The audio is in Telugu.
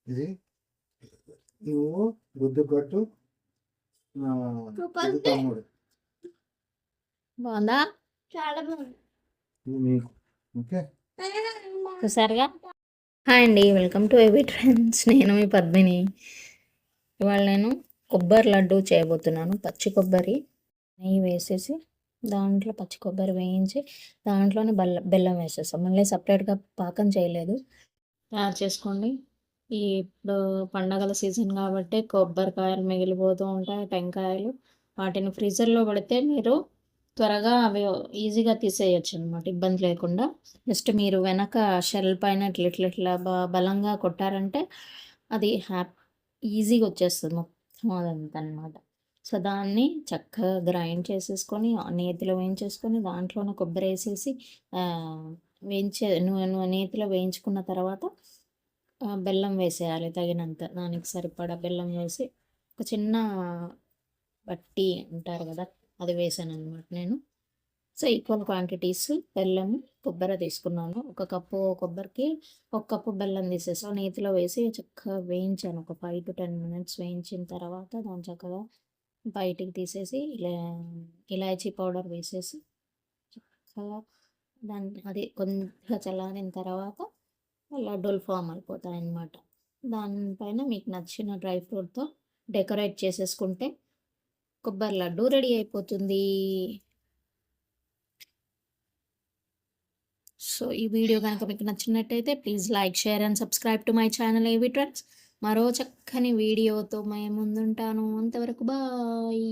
ఇది నువ్వు గుద్దు కొట్టు తమ్ముడు బాగుందా? చాలా బాగుంది. మీకు ఓకే. చూసారుగా. హాయ్ అండి, వెల్కమ్ టు ఏబీ ట్రెండ్స్. నేను మీ పద్మిని. ఇవాళ నేను కొబ్బరి లడ్డు చేయబోతున్నాను. పచ్చి కొబ్బరి నెయ్యి వేసేసి దాంట్లో పచ్చి కొబ్బరి వేయించి దాంట్లోనే బెల్లం వేసేస్తాం. మళ్ళీ సపరేట్గా పాకం చేయలేదు. తయారు చేసుకోండి. ఇప్పుడు పండగల సీజన్ కాబట్టి కొబ్బరికాయలు మిగిలిపోతూ ఉంటాయి, టెంకాయలు. వాటిని ఫ్రీజర్లో పెడితే మీరు త్వరగా అవి ఈజీగా తీసేయచ్చు అనమాట, ఇబ్బంది లేకుండా. జస్ట్ మీరు వెనక షెల్ పైన ఇట్లా బలంగా కొట్టారంటే అది ఈజీగా వచ్చేస్తుంది మొత్తం అదంతా అనమాట. సో దాన్ని చక్కగా గ్రైండ్ చేసేసుకొని నేతిలో వేయించేసుకొని దాంట్లోనే కొబ్బరి వేసేసి నేతిలో వేయించుకున్న తర్వాత బెల్లం వేసేయాలి తగినంత. దానికి సరిపడా బెల్లం వేసి ఒక చిన్న బట్టి అంటారు కదా, అది వేసాను అనమాట నేను. సో ఈక్వల్ క్వాంటిటీస్ బెల్లం కొబ్బరి తీసుకున్నాను. ఒక కప్పు కొబ్బరికి ఒక కప్పు బెల్లం తీసేసాను. నేతిలో వేసి చక్కగా వేయించాను. ఒక 5 to 10 minutes వేయించిన తర్వాత దాన్ని చక్కగా బయటికి తీసేసి ఇలాచీ పౌడర్ వేసేసి చక్కగా దాన్ని అది కొంచెం చల్లారిన తర్వాత లడ్డూలు ఫామ్ అయిపోతాయి అన్నమాట. దానిపైన మీకు నచ్చిన డ్రై ఫ్రూట్తో డెకరేట్ చేసేసుకుంటే కొబ్బరి లడ్డు రెడీ అయిపోతుంది. సో ఈ వీడియో కనుక మీకు నచ్చినట్టయితే please like, share and subscribe to my channel AB trends. మరో చక్కని వీడియోతో మేము ముందుంటాను. అంతవరకు బాయ్.